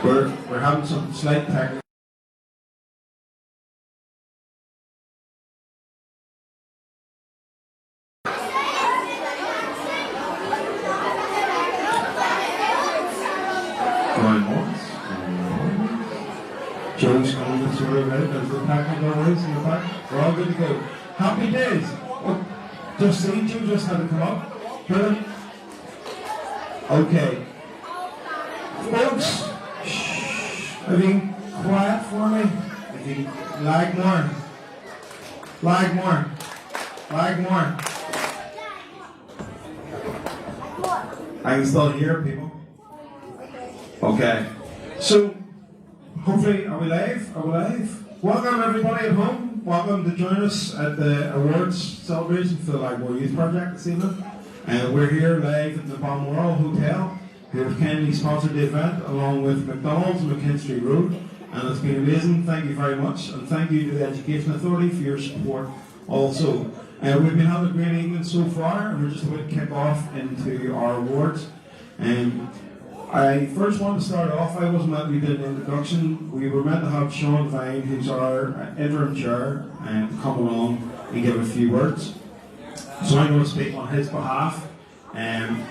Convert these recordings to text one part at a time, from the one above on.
We're having some slight technical. Going once. Joe's going to sort of out. There's the technical ways in the back. We're all good to go. Happy days. Oh, just see Joe just had to come up. Brilliant. Okay. Folks, are you quiet for me? If you lag more. Lag more. Lag more. I can still hear people. Okay. So, hopefully, are we live? Are we live? Welcome everybody at home. Welcome to join us at the awards celebration for the Lightmore Youth Project this evening. We're here live at the Balmoral Hotel, who have kindly sponsored the event along with McDonald's and McKinstry Road. And it's been amazing. Thank you very much. And thank you to the Education Authority for your support also. We've been having a great evening so far, and we're just about to kick off into our awards. I first want to start off, I wasn't meant to be doing an introduction. We were meant to have Sean Vine, who's our interim chair, come along and give a few words. So I'm going to speak on his behalf.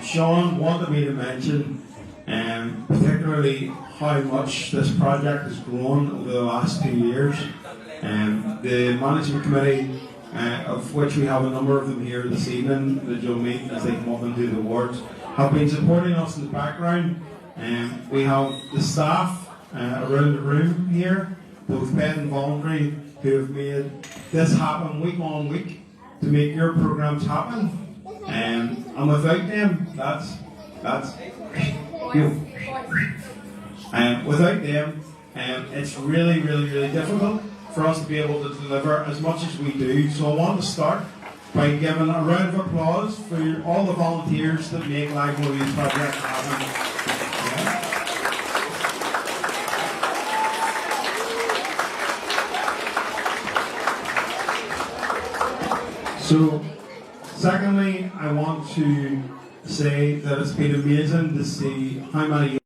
Sean wanted me to mention particularly how much this project has grown over the last 2 years. The management committee, of which we have a number of them here this evening, that you'll meet as they come up and do the awards, have been supporting us in the background. We have the staff around the room here, both paid and voluntary, who have made this happen week on week to make your programs happen. And without them, that's without them, it's really difficult for us to be able to deliver as much as we do. So I want to start by giving a round of applause for all the volunteers that make Lightmore Youth Project happen. So, secondly, I want to say that it's been amazing to see how many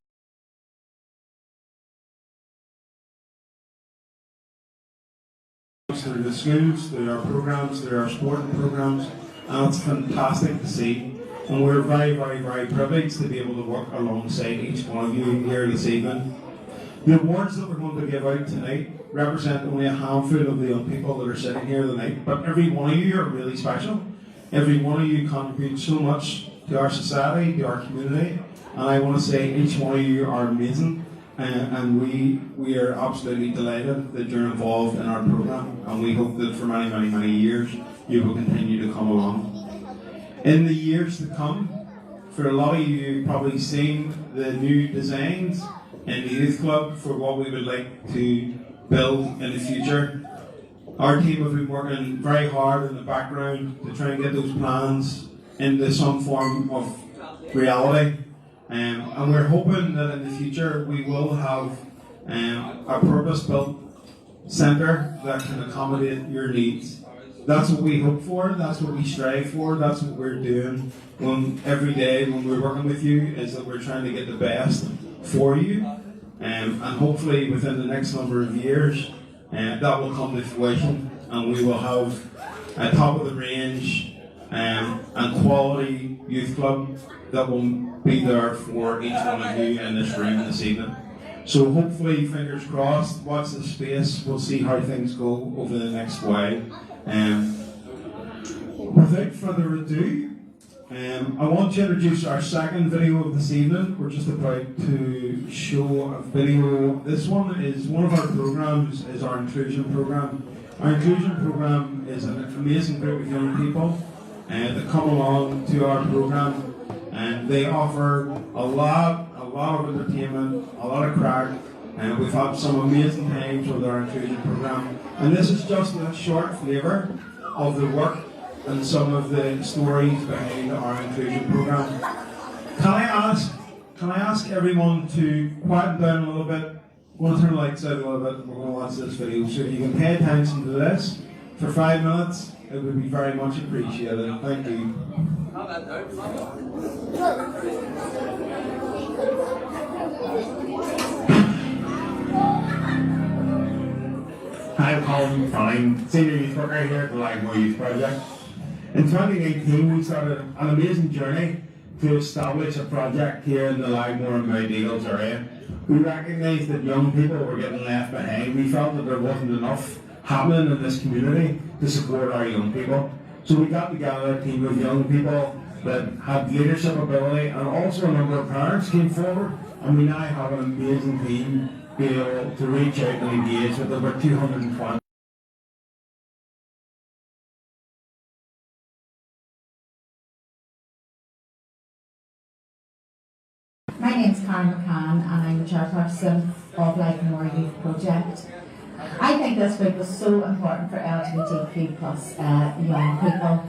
through the schools, through our programs, through our sporting programs, and it's fantastic to see. And we're very privileged to be able to work alongside each one of you here this evening. The awards that we're going to give out tonight represent only a handful of the young people that are sitting here tonight, but every one of you are really special. Every one of you contributes so much to our society, to our community, and I want to say each one of you are amazing, and we are absolutely delighted that you're involved in our programme, and we hope that for many years you will continue to come along. In the years to come, for a lot of you, you've probably seen the new designs in the youth club for what we would like to build in the future. Our team have been working very hard in the background to try and get those plans into some form of reality. And we're hoping that in the future we will have a purpose-built centre that can accommodate your needs. That's what we hope for, that's what we strive for, that's what we're doing every day when we're working with you, is that we're trying to get the best for you. And hopefully within the next number of years that will come to fruition, and we will have a top of the range and quality youth club that will be there for each one of you in this room this evening. So hopefully, fingers crossed, watch the space, we'll see how things go over the next while. Without further ado, I want to introduce our second video of this evening. We're just about to show a video. This one is one of our programs, is our inclusion program. Our inclusion program is an amazing group of young people that come along to our program, and they offer a lot of entertainment, a lot of crack, and we've had some amazing times with our inclusion program. And this is just a short flavour of the work and some of the stories behind our inclusion program. Can I ask everyone to quieten down a little bit? We're going to turn the lights out a little bit, and we're going to watch this video. So if you can pay attention to this for 5 minutes, it would be very much appreciated. Thank you. Colin Fine, Senior Youth Worker here at the Lightmore Youth Project. In 2019 we started an amazing journey to establish a project here in the Lightmore and Mount Eagles area. We recognised that young people were getting left behind. We felt that there wasn't enough happening in this community to support our young people. So we got together a team of young people that had leadership ability, and also a number of parents came forward, and we now have an amazing team be able to reach out and engage with over 220. My name is Karen McCann and I'm the chairperson of Lightmore Youth Project. I think this group is so important for LGBTQ plus young people.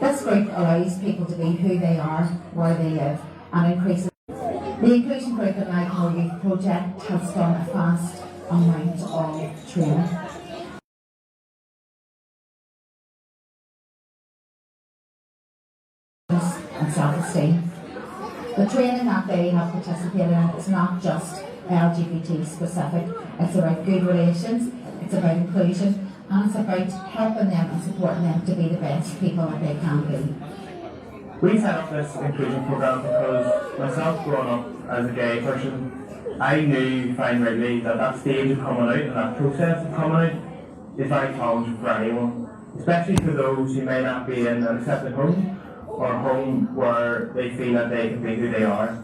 This group allows people to be who they are, where they live, and increases. The inclusion group at Lightmore Youth Project has done a vast amount of training. And self-esteem. The training that they have participated in is not just LGBT specific, it's about good relations, it's about inclusion, and it's about helping them and supporting them to be the best people that they can be. We set up this inclusion program because myself growing up as a gay person, I knew fine rightly that stage of coming out and that process of coming out is very challenging for anyone, especially for those who may not be in an accepted home or a home where they feel that they can be who they are.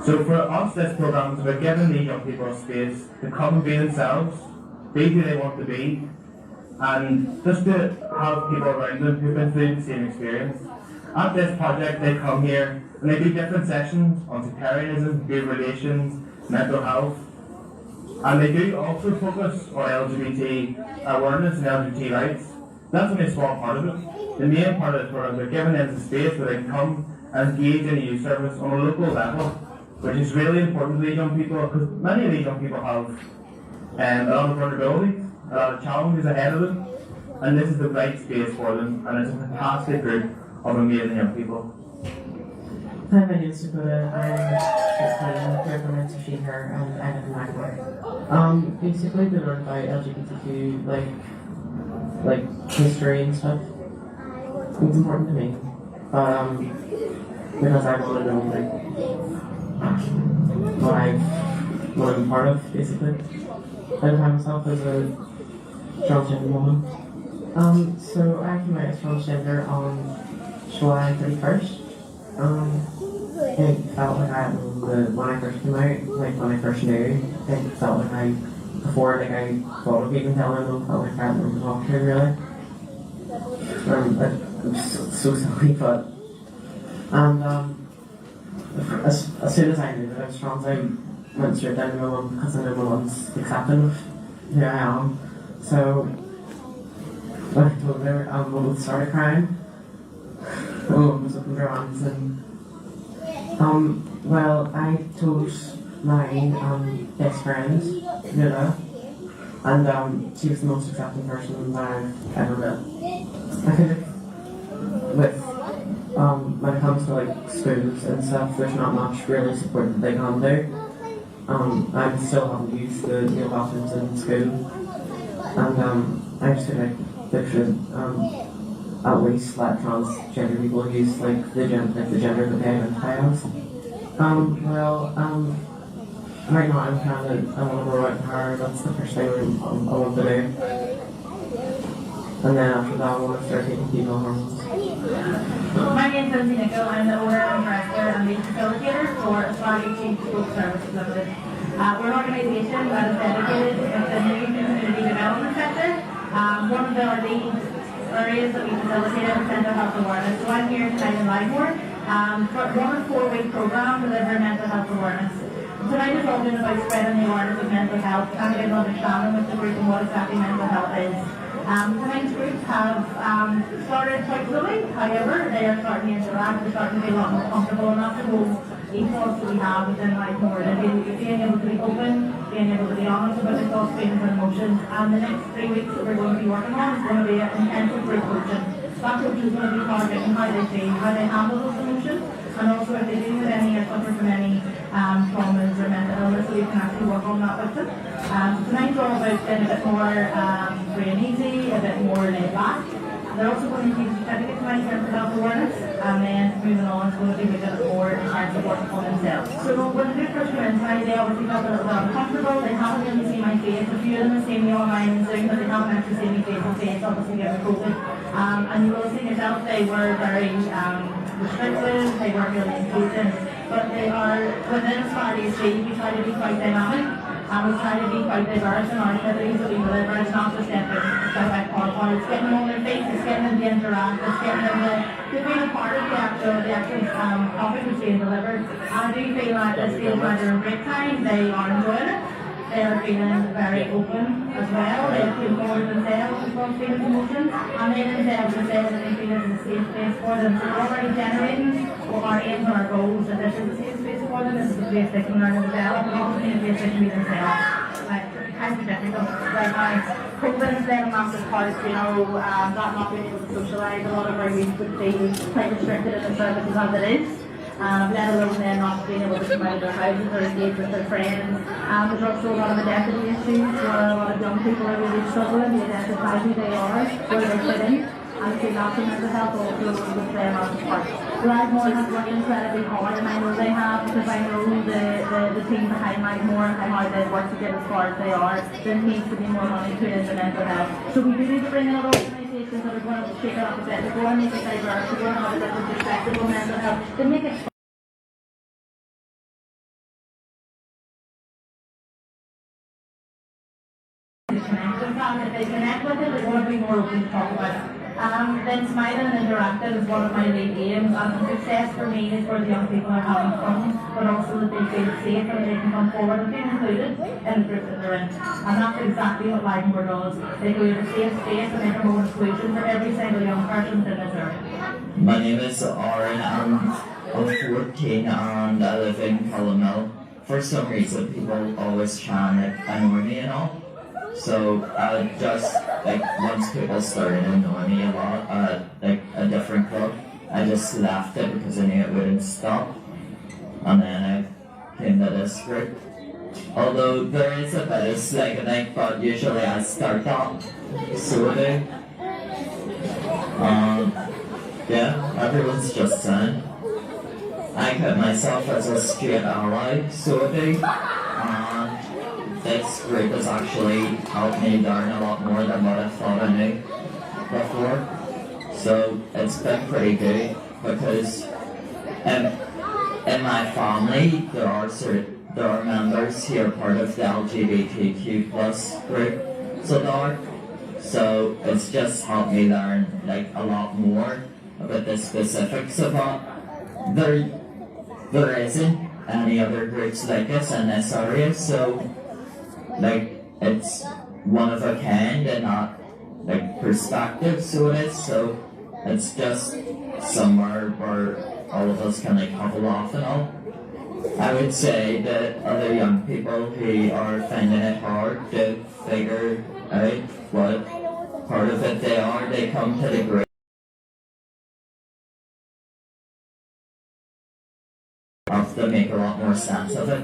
So for us, this program is about giving these young people a space to come and be themselves, be who they want to be, and just to have people around them who've been through the same experience. At this project, they come here and they do different sessions on sectarianism, good relations, mental health, and they do also focus on LGBT awareness and LGBT rights. That's only a small part of it. The main part of this program is giving them the space where they can come and engage in a youth service on a local level, which is really important to these young people because many of these young people have a lot of vulnerabilities, a lot of challenges ahead of them, and this is the right space for them, and it's a fantastic group of amazing young people. Hi, my name is Dakota. I'm here from She, Her, and I live in Magdeburg. Basically, we learned about LGBTQ, like history and stuff. It's important to me, because I want to know what I'm part of, basically. I define myself as a transgender woman. So I came out as transgender on July 31st. It felt like when I first came out, like when I first knew, it felt like before I thought of even telling them, felt like I hadn't been talking to really. I'm so sorry, but as soon as I knew that I was trans, I went straight down to my mum because I know my mum's accepting of who I am. So when I told her, my mum started crying. My mum was up in her arms and well, I told my best friend, Lila, and she was the most accepting person that I've ever met. I think when it comes to like schools and stuff, there's not much really support that they can do. I still haven't used the male bathrooms in school, and I just feel like they should at least let transgender people use like the gender that they identify as. Right now I want to grow out hair. That's the first thing I want to do. And then after that, I want to start taking female hormones. My name is Lindsay Nichol. I'm the owner and director and lead facilitator for Aspire Change Folk Services Limited. We're an organisation that is dedicated within the community development sector. One of our lead areas that we facilitate is mental health awareness. So I'm here tonight in Lightmore for a 1 4-week programme delivering mental health awareness. Tonight is all about spreading the awareness of mental health and getting an understanding with the group and what exactly mental health is. Tonight's groups have started quite slowly, however, they are starting to interact, they're starting to be a lot more comfortable, and that's the whole ethos that we have within Lightmore, being able to be open, being able to be honest about their thoughts, feelings and emotions. And the next 3 weeks that we're going to be working on is going to be an intensive group coaching. That coaching is going to be targeting how they feel, how they handle those emotions, and also if they deal with any or suffer from any traumas or mental illness, so we can actually work on that with them. Tonight's all about being a bit more free and easy, a bit more laid back. They're also going to use a certificate tonight for mental health awareness, and then moving on, it's going to be a bit more in terms of working on themselves. So when the group first came in tonight, they obviously felt a little bit uncomfortable. They haven't really seen my face. A few of them have seen me online and Zoom, but they haven't actually seen me face to face, obviously given COVID. And you will see yourself, they were very restrictive, they weren't really inclusive, but they are, within Aspire ESG, we try to be quite dynamic. And we try to be quite diverse in our activities that we deliver. It's not just stuff like PowerPoint, it's getting them on their feet, it's getting them to interact, it's getting them to be a part of the actual topic that's being delivered. And I do feel like this feels like they're a great time, they are enjoying it. They are feeling very open as well. They feel more themselves as well as feeling emotions. And they themselves have said that they feel it's a safe space for them. So we're already generating our aims and our goals that this is a safe space for them. This is a place they can learn and develop. And also a place they can be themselves. Like, kind of difficult right now. COVID has been a massive part, not being able to socialise. A lot of our youth would feel quite restricted in the services as it is. Let alone then not being able to come out of their houses or engage with their friends. There's also a lot of identity issues where a lot of young people are really struggling to identify who they are, where they fit in, and I think that's a mental health also would play a massive part. Lightmore has worked incredibly hard, and I know they have, because I know the team behind Lightmore and how they've worked to get as far as they are. There needs to be more money put into mental health. So we do need to bring in other organisations that are going to shake it up a bit, to go and make it diverse, to go and have a different perspective on mental health, to make it if they connect with it, they're going to be more open to talk about it. Then smiling and interactive is one of my main aims, and success for me is where the young people are having fun, but also that they feel safe and they can come forward and feel included in the group that they're in. And that's exactly what Lightmore does. They create a safe space and they promote inclusion for every single young person within this area. My name is Aaron, I'm 14 and I live in Colonel. For some reason, people always try and annoy me and all. So I just, once people started annoying me a lot at a different club, I just left it because I knew it wouldn't stop. And then I came to this group. Although there is a bit of slackening, but usually I start that sort of. Yeah, everyone's just saying. I put myself as a straight ally, sort of. This group has actually helped me learn a lot more than what I thought I knew before. So it's been pretty good because in my family there are members who are part of the LGBTQ plus group. So it's just helped me learn a lot more about the specifics of it. There isn't any other groups like this in this area, so it's one of a kind and not perspective, so it is. So it's just somewhere where all of us can huddle off and all. I would say that other young people who are finding it hard to figure out what part of it they come to the group have to make a lot more sense of it.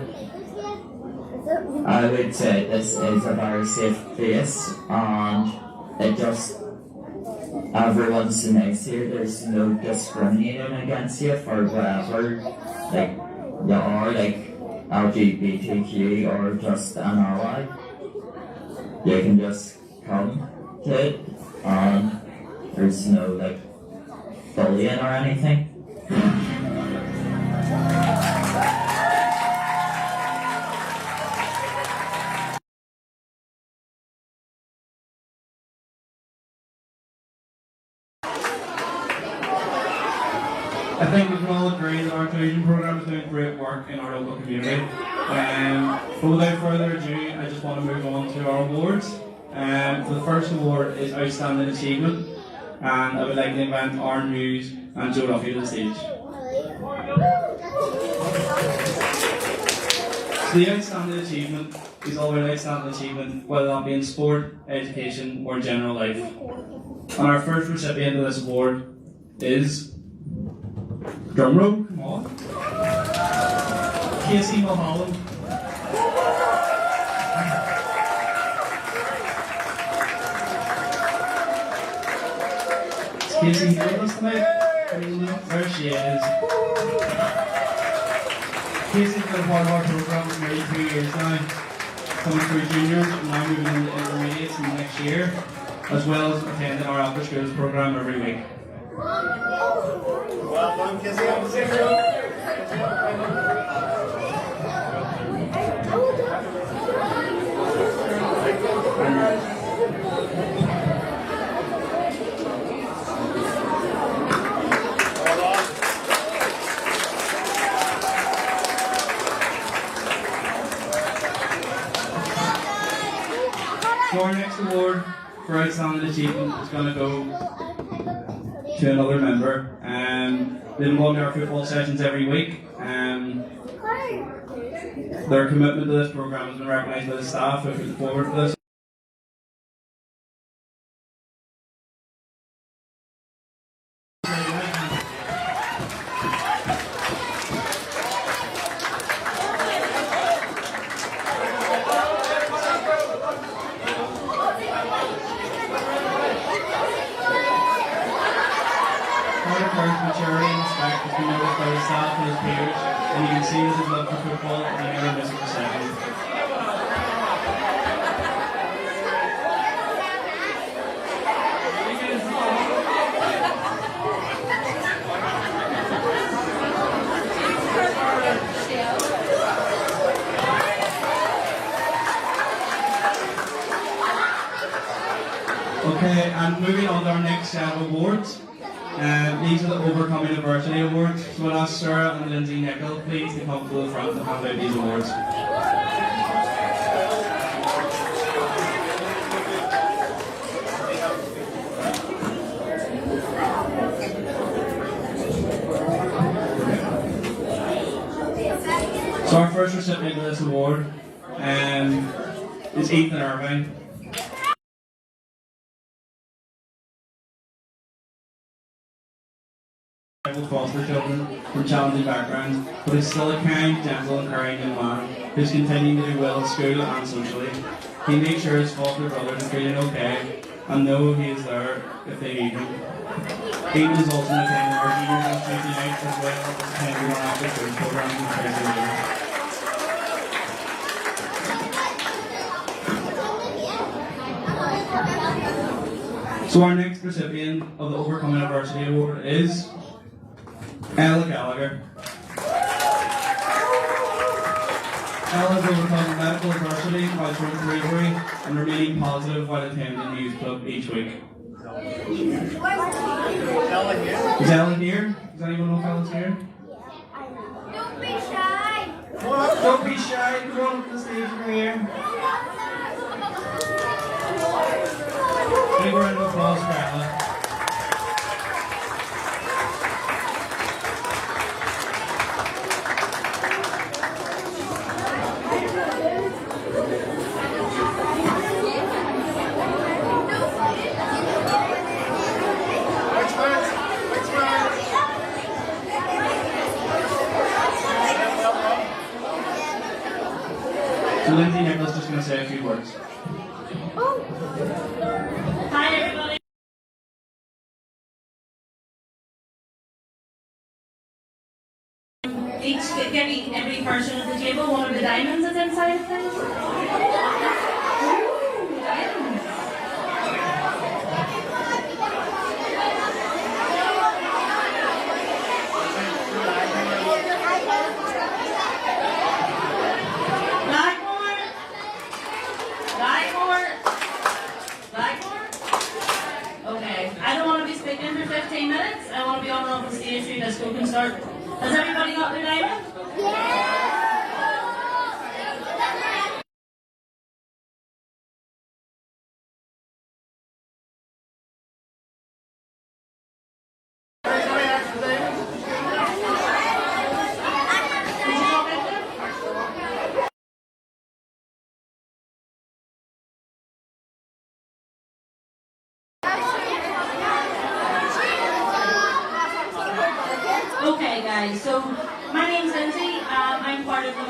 I would say this is a very safe place, and everyone's nice here. There's no discriminating against you for whatever you are, LGBTQ or just an ally. You can just come to it, and there's no bullying or anything. I think we can all agree that our inclusion program is doing great work in our local community. But without further ado, I just want to move on to our awards. So the first award is Outstanding Achievement, and I would like to invite Aaron Hughes and Joe Duffy to the stage. So the Outstanding Achievement is all about outstanding achievement, whether that be in sport, education, or general life. And our first recipient of this award is, drumroll, come on, Casey Mulholland. Is Casey here with us tonight? There she is. Casey's been a part of our program for nearly 2 years now, coming through juniors and now moving into intermediates in the next year, as well as attending our after schools program every week. Well done, Kizzy. So our next award for outstanding achievement is going to go to another member. They've been going to our football sessions every week. Their commitment to this program has been recognised by the staff who put forward for this. Maturity and respect has been noticed by the staff and his peers, and you can see that his love for football and he never misses a second. Okay, and moving on to our next set of awards. These are the Overcome University Awards. So I'll ask Sarah and Lindsay Nicol please to come to the front and hand out these awards. So our first recipient of this award is Ethan Irvine. Foster children from challenging backgrounds, but is still a kind, gentle and caring young man who's continuing to do well at school and socially. He makes sure his foster brothers are feeling okay and know he is there if they need him. Ethan is also attending our juniors on Tuesday nights as well as attending our after school programs on Thursday nights. So our next recipient of the Overcome University Award is Ella Gallagher. Ella has overcome medical adversity while showing bravery and remaining positive while attending the youth club each week. Is Ella here? Does anyone know if Ella's here? Don't be shy. Don't be shy. Come on up to the stage over here. Big round of applause for Ella. So Lindsay Nicholas just going to say a few words. Hi everybody. Give every person at the table one of the diamonds that's inside of things. Okay, I don't want to be speaking for 15 minutes. I want to be on and off the stage so this go can start. Has everybody got their diamond? Okay guys, so my name's Lindsay. I'm part of the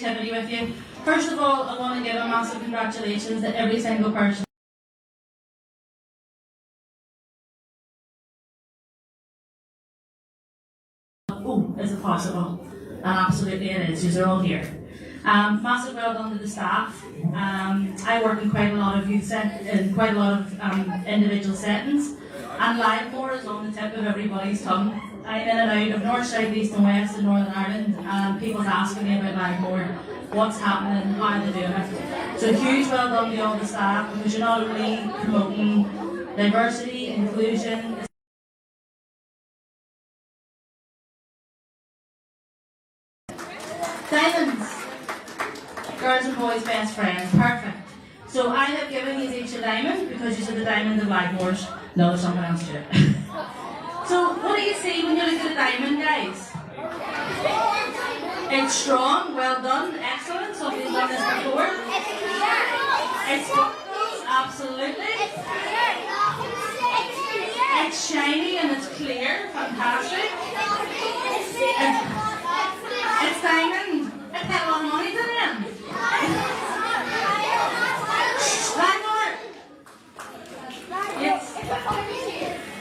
creativity with you. First of all, I want to give a massive congratulations to every single person. Oh, is it possible? And absolutely it is, you're all here. Massive well done to the staff. I work in quite a lot of individual settings, and Livemore is on the tip of everybody's tongue. I'm in and out of North, South, East and West in Northern Ireland, and people's asking me about Livemore, what's happening, how they're doing it. So huge well done to all the staff, because you're not only promoting diversity, inclusion. Diamonds. Girls and boys' best friends. Perfect. So I have given you each a diamond because you said the diamond of Livemores. No, there's something else to it. So what do you see when you look at a diamond, guys? It's strong, well done, excellent. So we've done this before. It's absolutely. It's shiny and it's clear, fantastic. It's diamond. I paid a lot of money for them. Livemore.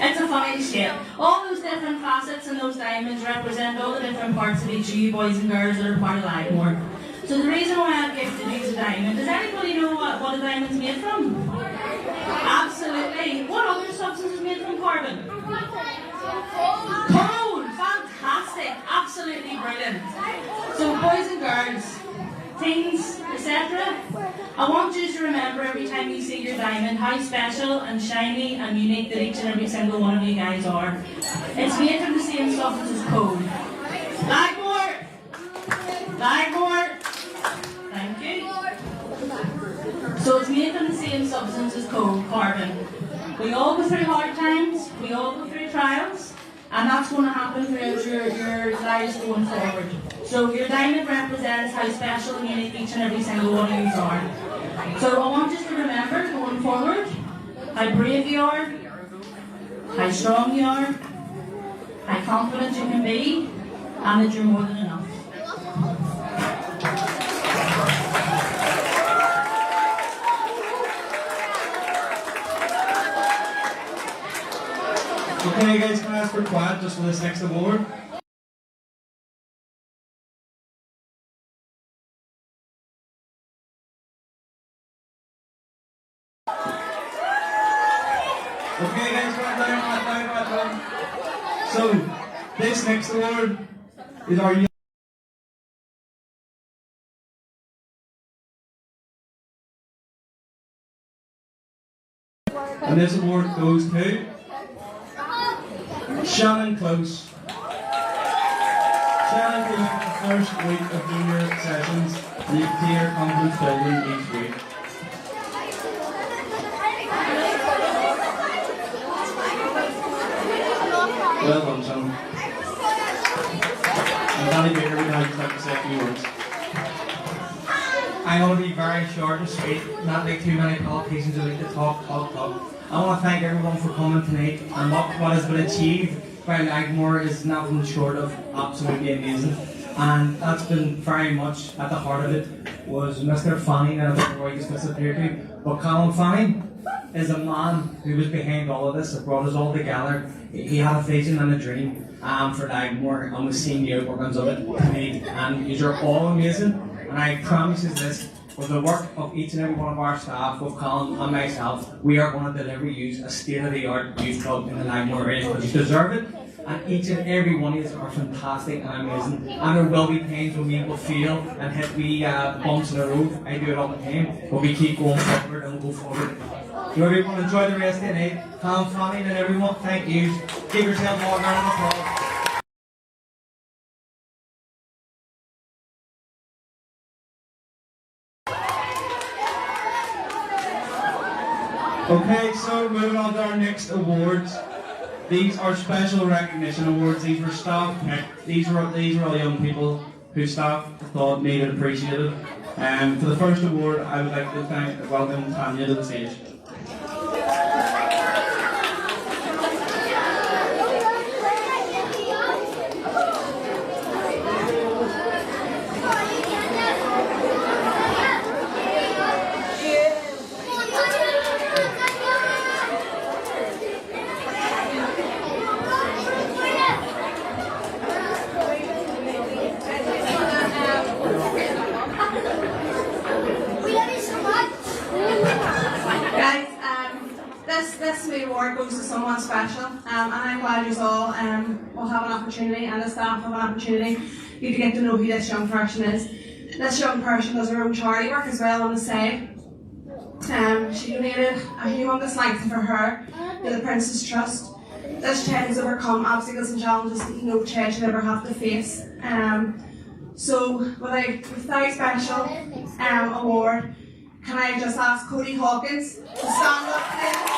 It's a funny shape. All those different facets and those diamonds represent all the different parts of each of you boys and girls that are part of Livemore. So the reason why I've gifted you a diamond, does anybody know what a diamond's made from? Absolutely. What other substance is made from carbon? Coal! Fantastic! Absolutely brilliant. So boys and girls, teens, etc., I want you to remember every time you see your diamond how special and shiny and unique that each and every single one of you guys are. It's made from the same substance as coal. Livemore! Livemore! Thank you. So it's made from the same substance as coal, carbon. We all go through hard times, we all go through trials, and that's going to happen throughout your lives going forward. So your diamond represents how special and unique each and every single one of you are. So I want you to remember going forward how brave you are, how strong you are, how confident you can be, and that you're more than enough. Okay guys, can I ask for quiet just for this next award? Okay guys, right down. So, this next award is our and this award goes to Shannon Close. Shannon came in the first week of junior sessions, the Tier Conference building each week. Well done, Shannon. And Danny Baker would now just like to say a few words. I'm going to be very short and sweet, not make too many politicians who like to talk. I want to thank everyone for coming tonight, and what has been achieved by Livemore is nothing short of absolutely amazing. And that's been very much at the heart of it was Mr. Fanning, and I don't know why he just disappeared to, but Colin Fanning is a man who was behind all of this, that brought us all together. He had a vision and a dream for Livemore, and we've seen the outworkings of it tonight, and you're all amazing. And I promise you this, with the work of each and every one of our staff, with Colin and myself, we are going to deliver you a state-of-the-art youth club in the Livemore area, because you deserve it. And each and every one of you are fantastic and amazing. And there will be times when we will fail and hit wee bumps in the road. I do it all the time. But we keep going forward and go forward. So everyone enjoy the rest of the night. Colin Fanning and everyone, thank you. Give yourselves all a round of applause. Okay, so moving on to our next awards. These are special recognition awards. These were staff picked. These were all young people who staff thought needed appreciated. For the first award, I would like to welcome Tanya to the stage. award goes to someone special, and I'm glad you all will have an opportunity, and the staff have an opportunity you to get to know who this young person is. This young person does her own charity work as well on the side. She donated a humongous length of her hair to the Prince's Trust. This child has overcome obstacles and challenges that no child should ever have to face. So, without a special award, can I just ask Cody Hawkins to stand up, please?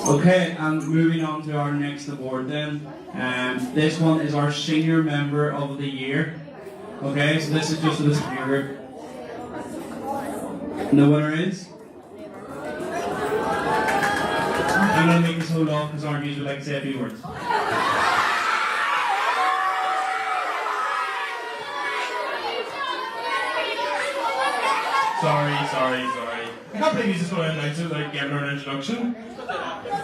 Okay, and moving on to our next award then. This one is our Senior Member of the Year. Okay, so this is just for the senior group. And the winner is? I'm going to make this hold off because our usually like to say a few words. Sorry. I can't believe you just want to announce it without giving her an introduction.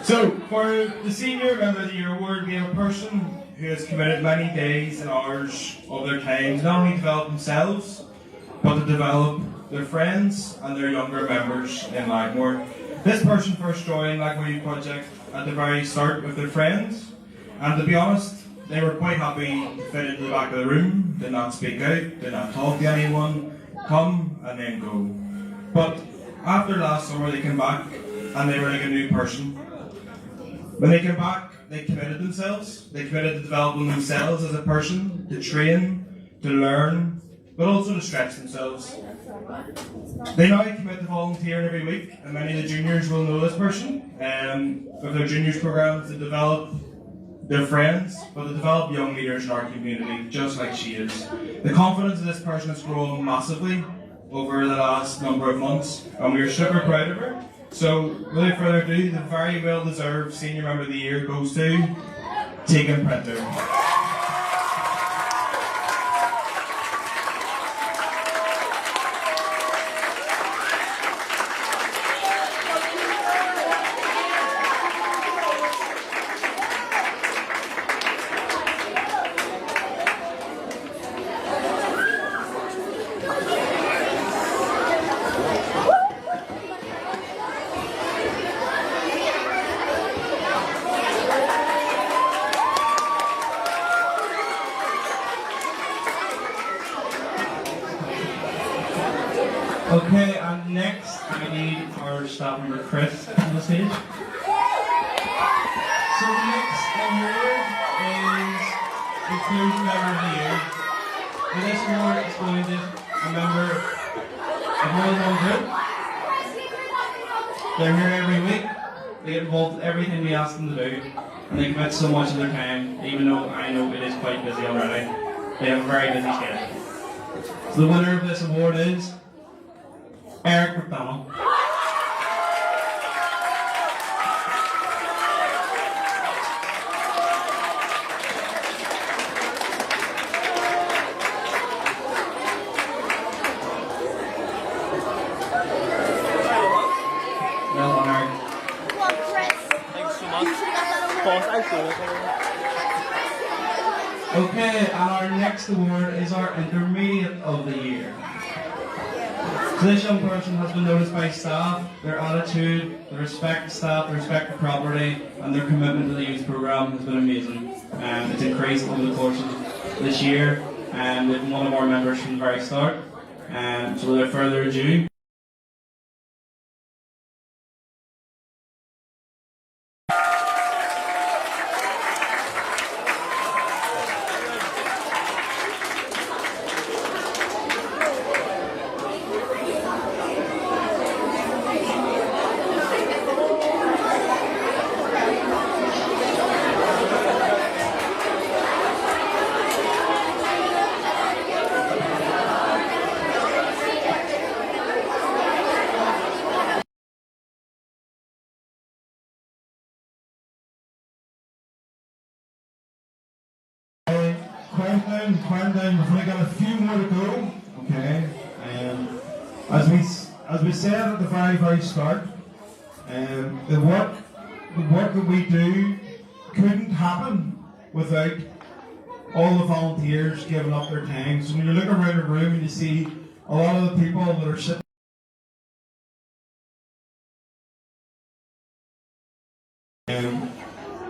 So, for the Senior Member of the Year award, we have a person who has committed many days and hours of their time to not only develop themselves, but to develop their friends and their younger members in Lagmore. This person first joined Lagmore Youth Project at the very start with their friends, and to be honest, they were quite happy to fit into the back of the room, did not speak out, did not talk to anyone, come and then go. But after last summer they came back and they were like a new person. When they came back, they committed themselves. They committed to developing themselves as a person, to train, to learn, but also to stretch themselves. They now commit to volunteering every week, and many of the juniors will know this person. With their juniors programs to develop their friends, but to develop young leaders in our community, just like she is. The confidence of this person has grown massively over the last number of months, and we are super proud of her. So, without further ado, the very well-deserved Senior Member of the Year goes to Tegan Printer. Okay, and next I need our staff member Chris on the stage. So the next award is Inclusion Member of the Year. And this award is going to a member of more than one group. They're here every week. They get involved in everything we ask them to do. And they commit so much of their time, even though I know it is quite busy already. They have a very busy schedule. So the winner of this award is Eric McDonald. Well done, Eric. Thanks so much. Okay, and our next award is our Intermediate of the Year. So this young person has been noticed by staff, their attitude, the respect of staff, the respect for property, and their commitment to the youth programme has been amazing. It's increased over the course of this year, and with one of our members from the very start. So without further ado, quiet down. We've only got a few more to go. Okay. As we said at the very start, the work that we do couldn't happen without all the volunteers giving up their time. So when you look around the room and you see a lot of the people that are sitting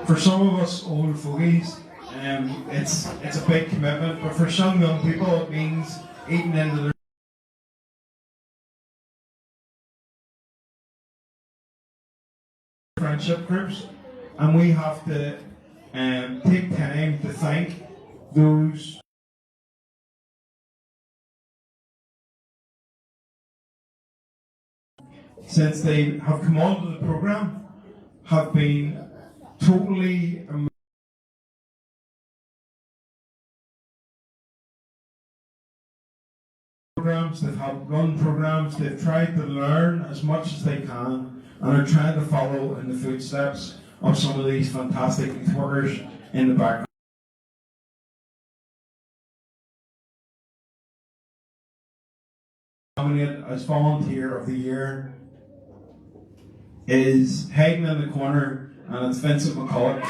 for some of us old fogies, it's a big commitment, but for some young people it means eating into their friendship groups, and we have to take time to thank those since they have come onto the programme have been totally programs, they've helped run programs, they've tried to learn as much as they can and are trying to follow in the footsteps of some of these fantastic youth workers in the background. Nominated as Volunteer of the Year is hiding in the corner, and it's Vincent McCulloch.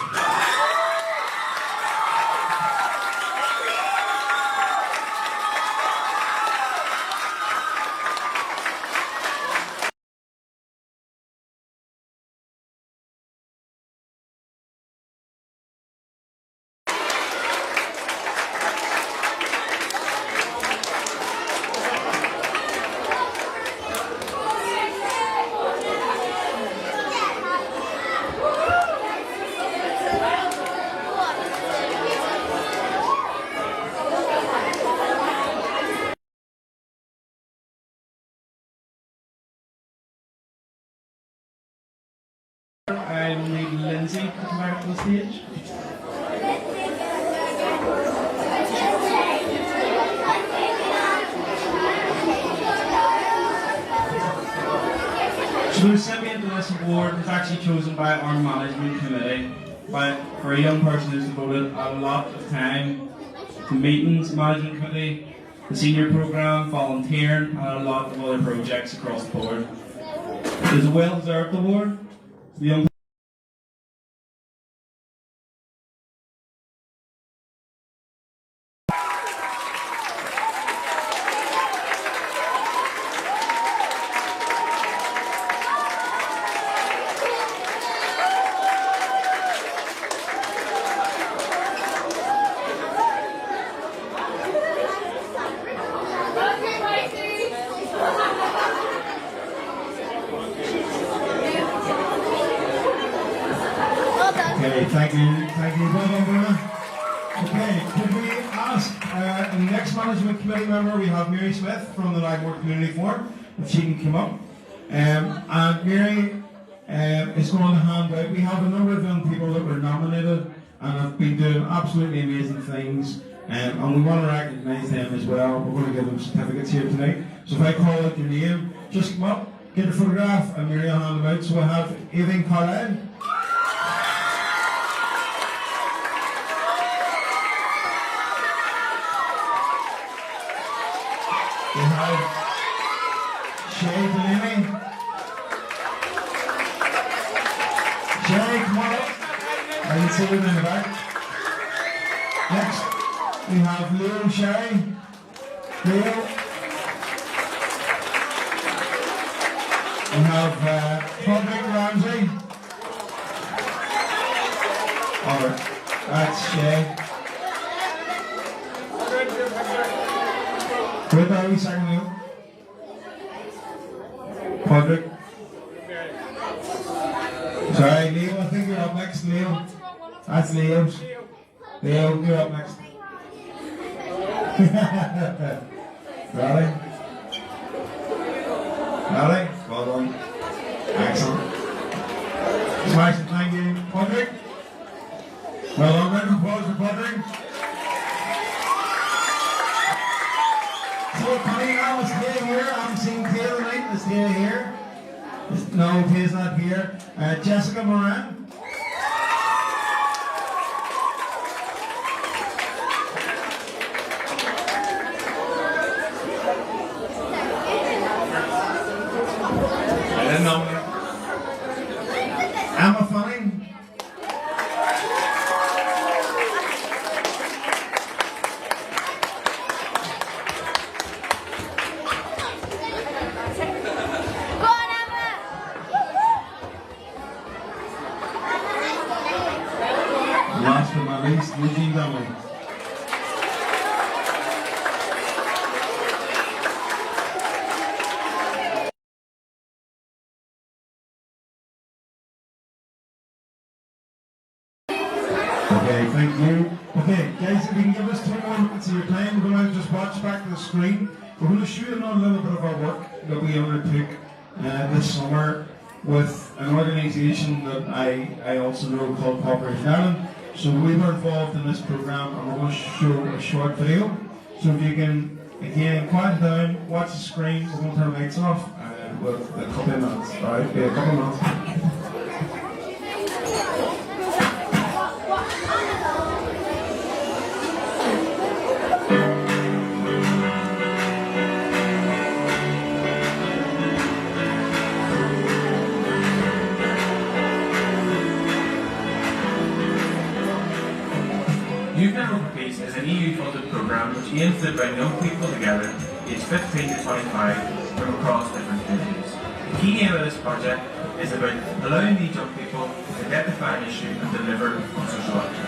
I need Lindsay to come back to the stage. So the recipient of this award is actually chosen by our management committee for a young person who's devoted a lot of time to meetings, management committee, the senior programme, volunteering, and a lot of other projects across the board. It is a well-deserved award. The young Okay, thank you, well done, Bruno. Okay, could we ask the next management committee member? We have Mary Smith from the Lagmore Community Forum, if she can come up. And Mary is going to hand out. We have a number of young people that were nominated and have been doing absolutely amazing things, and we want to recognise them as well. We're going to give them certificates here tonight. So if I call out your name, just come up, get a photograph, and Mary will hand them out. So we have Aileen Carlisle. We have Shay Delaney. Shay, come on up. I can see them in the back. Next, we have Leo Shay. Leo. We have Patrick Ramsey. Alright, that's Shay. Wait a wee second, Leo. Patrick. Sorry, Leo, I think you're up next, Leo. That's Leo's. Leo, you're up next. Ready? Ready? Well done. Excellent. Smashing, thank you. Patrick. Well done, round of applause for Patrick. So, Connie, I'll stay here. I haven't seen Taylor tonight. Let's stay here. No, Taylor's not here. Jessica Moran. Emily. Okay, thank you. Okay, guys, if you can give us 2 more minutes of your time, we're going to just watch back to the screen. We're going to show you a little bit of our work that we undertook this summer with an organisation that I also know called Population Ireland. So we were involved in this programme and we're going to show a short video. So if you can, again, quiet down, watch the screen, we're going to turn the lights off with a couple of minutes. Alright, a couple of minutes. Youth Network for Peace is an EU-funded programme which aims to bring young people together, aged 15 to 25, from across different communities. The key aim of this project is about allowing these young people to identify an issue and deliver on social action.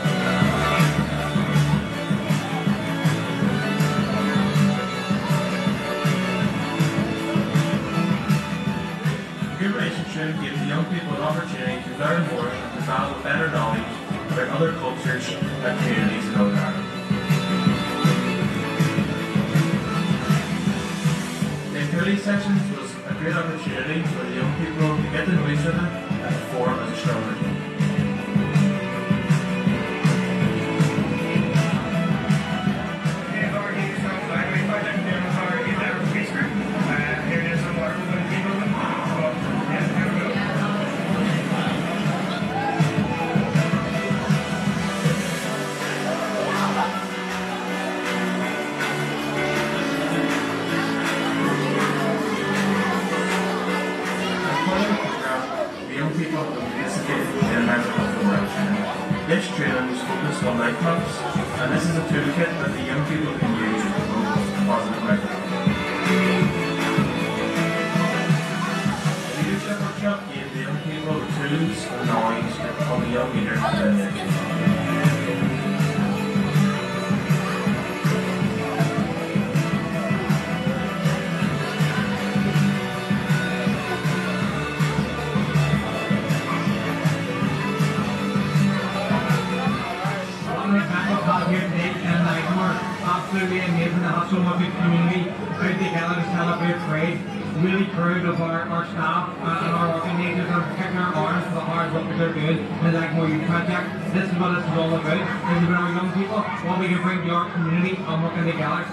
Good relationship gives the young people an opportunity to learn more and develop better knowledge about other cultures and communities in Northern Ireland. The Interlead sessions was a great opportunity for the young people to get to know each other and form as a stronger team. This training is focused on nightclubs, and this is a toolkit that the young people can use to promote a positive outcome. The leadership workshop gave the young people the tools and knowledge to become a young leader in their nation. Here today and we're absolutely amazing to have so much good community out together to celebrate Pride. Really proud of our staff and our organisers and kicking our arms for the hard work that they're doing in the Like More Youth Project. This is what it's all about. This is about our young people, what we can bring to our community and working together.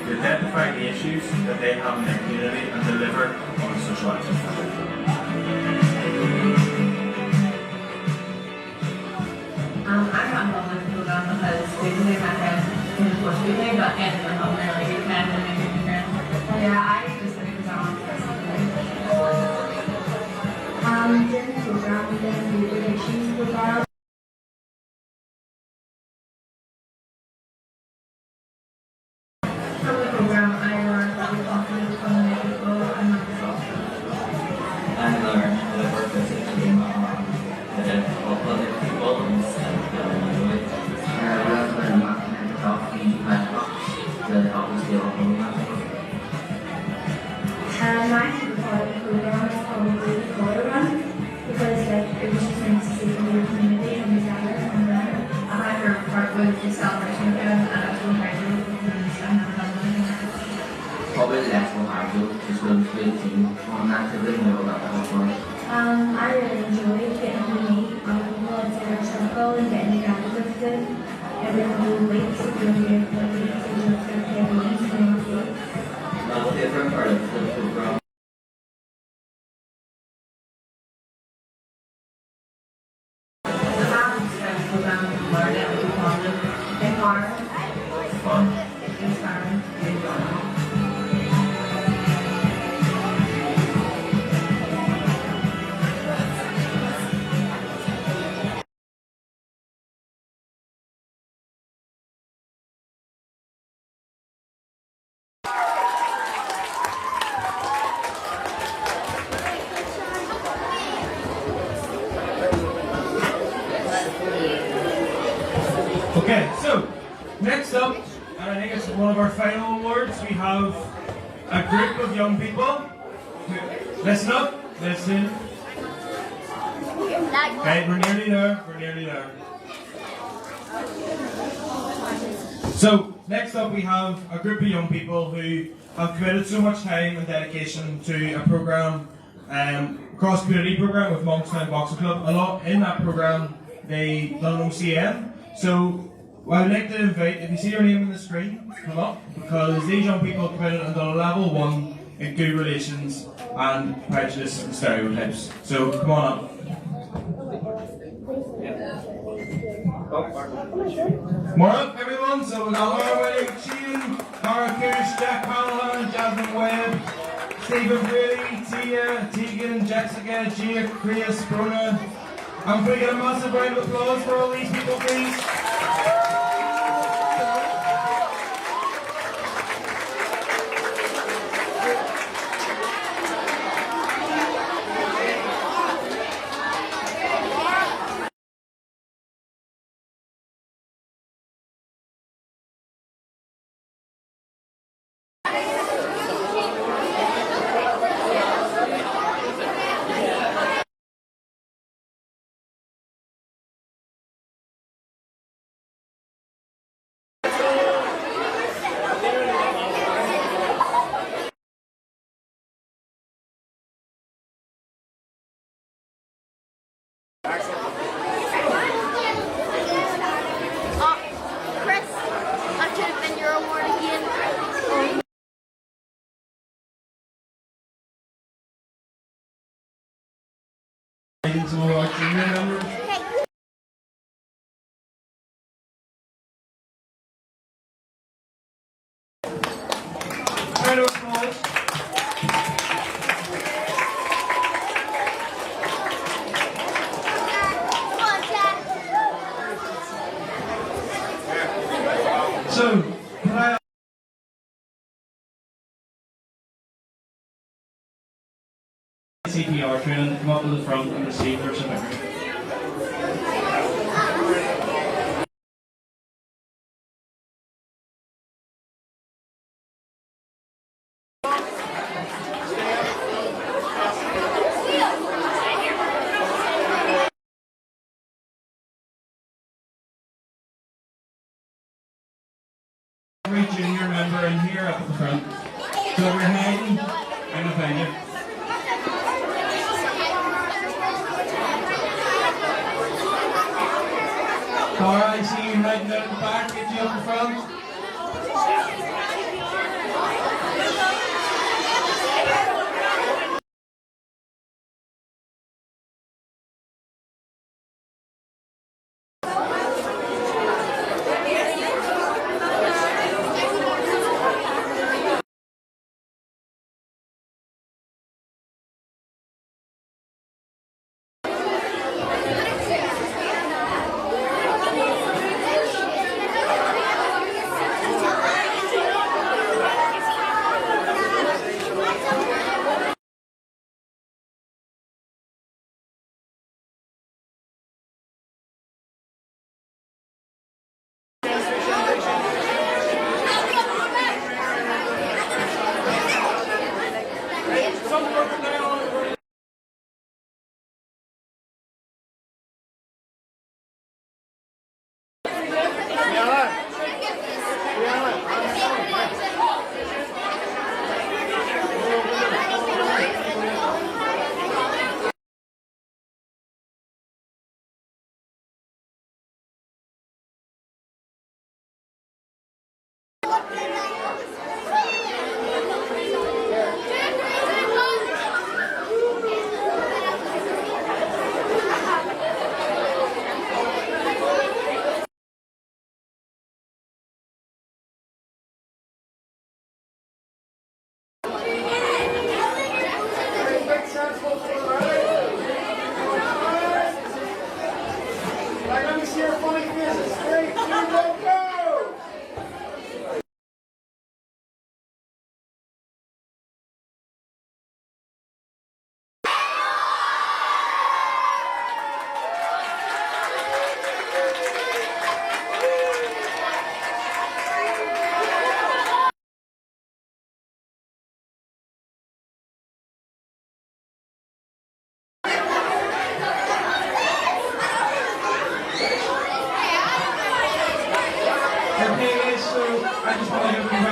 To identify the issues that they have in their community and deliver on the social action plan. I'm not involved in the program because basically my friends in the course with me, but getting them home and like it's and making new friends. Yeah, I just think it's on during the program, we did new relations with our from the program. I learned to be confident from the people and not myself. I learned how to work as a team, that I help other people instead of feeling alone. I learned to talk to my talks that help us feel alone. my favorite part of the program is probably the color run because like it was just nice to see the community and be together and learn. My favorite part was the celebration again, and I was really happy because I never done anything. Probably the actual hard work, just going to the team on activity, know about the whole fun. I really enjoyed getting to meet people inside our circle and getting together with them every couple of weeks. If you're here for a week, so you're going to have a week and a week. My favorite part of the program. one of our final awards, we have a group of young people. Listen up, listen. Okay, we're nearly there, we're nearly there. So, next up we have a group of young people who have committed so much time and dedication to a programme, cross-community programme with Monkstown Boxing Club. A lot in that programme, they done an OCN. So, I'd like to invite, if you see your name on the screen, come up, because these young people committed and done a level 1 in good relations and prejudice and stereotypes. So, come on up. More up, everyone. So we've got Laura Willie, Sheehan, Cara Coosh, Jack Callahan, Jasmine Webb, Stephen Brady, Tia, Tegan, Jessica, Gia, Chris, Bruna. And can we get a massive round of applause for all these people, please? Chris, that should have been your award again. Some of our junior members. Round of applause. So, can I CPR training to come up to the front and receive their certificate? Every junior member in here up at the front. So we're hiding, I'm gonna find you. Cara, I see you hiding out at the back, get you up the front.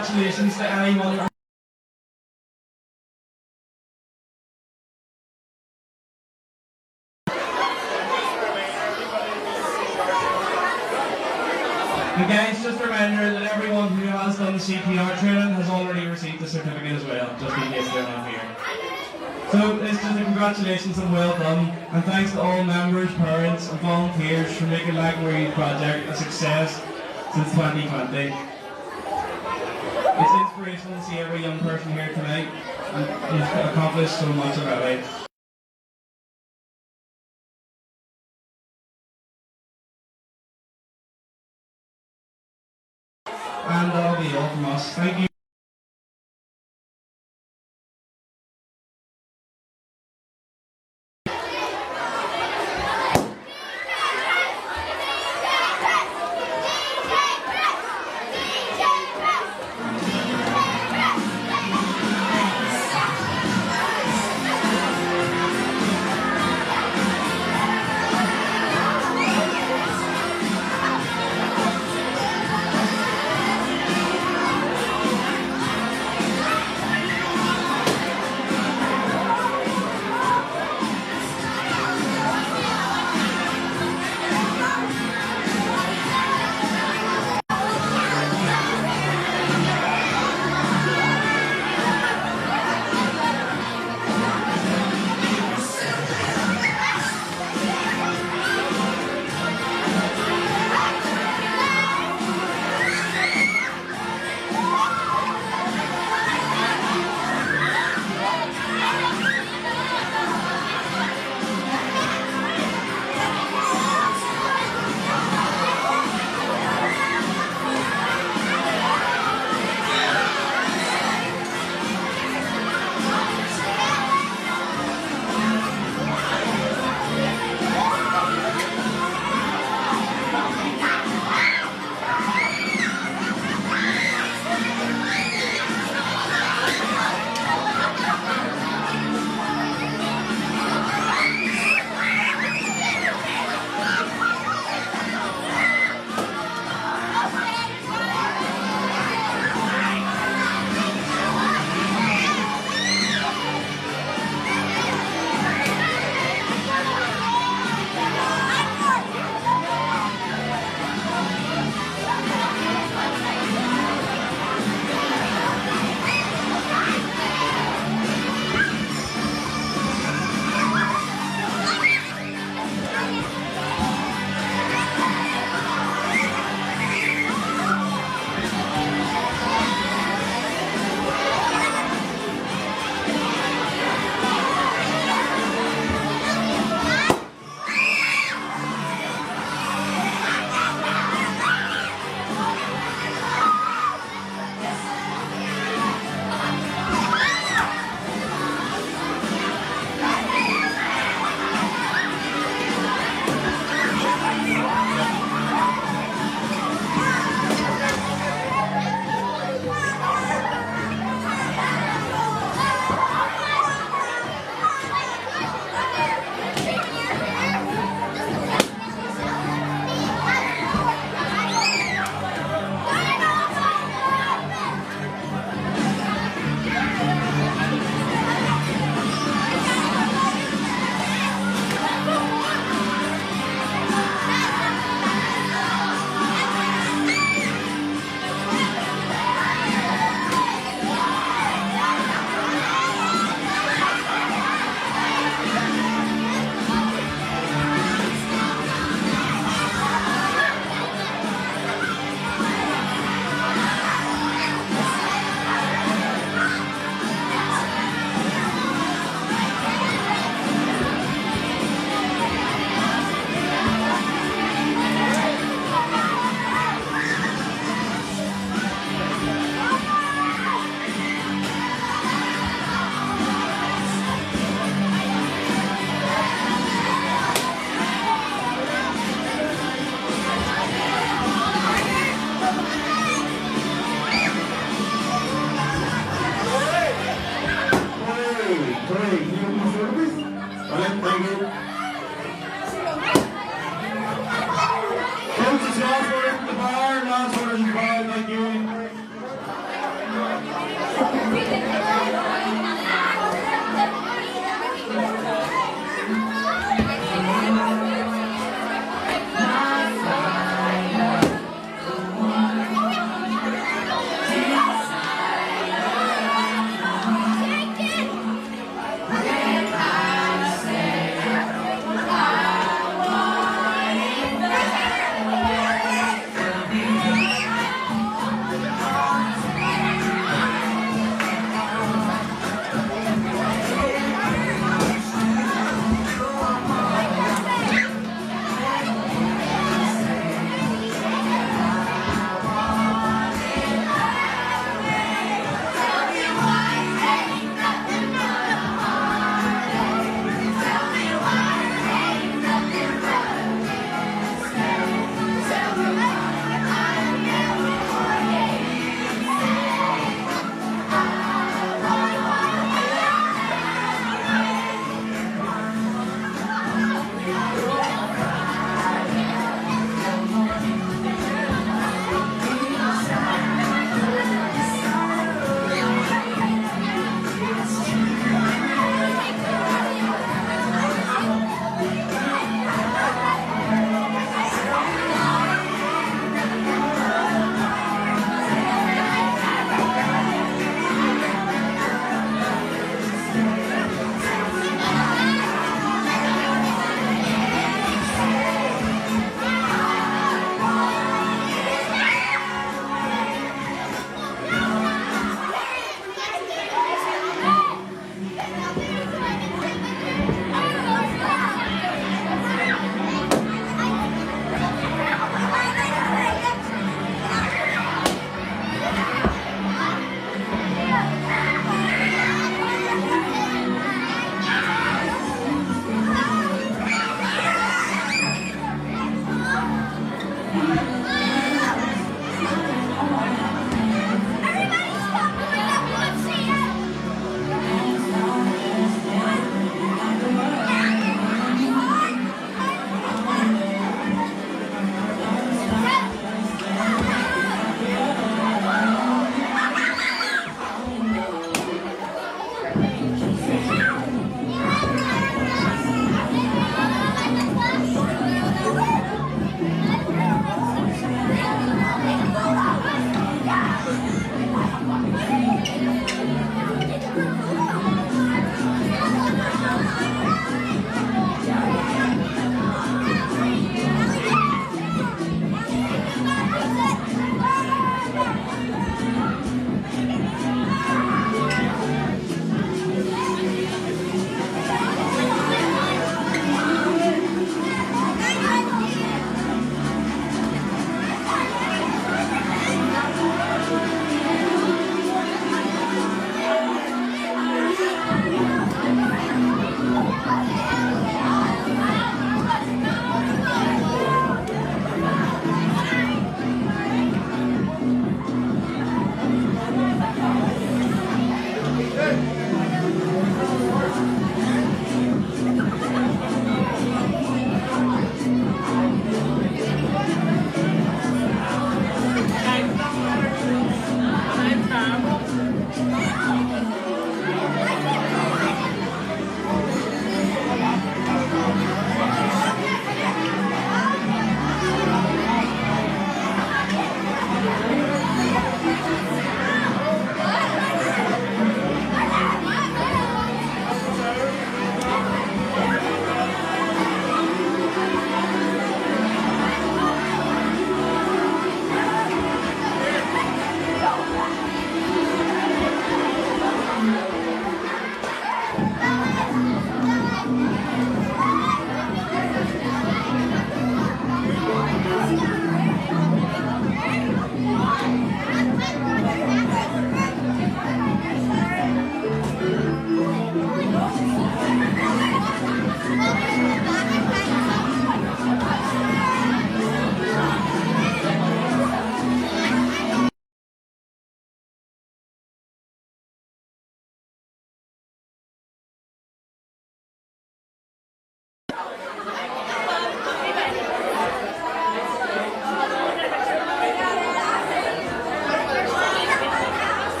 congratulations to anyone. And guys, just a reminder that everyone who has done the CPR training has already received the certificate as well, just in case they're not here. So it's just a congratulations and well done, and thanks to all members, parents and volunteers for making Lagmore Youth Project a success since 2020. It's inspirational to see every young person here tonight, and you've accomplished so much already. And that'll be all from us. Thank you.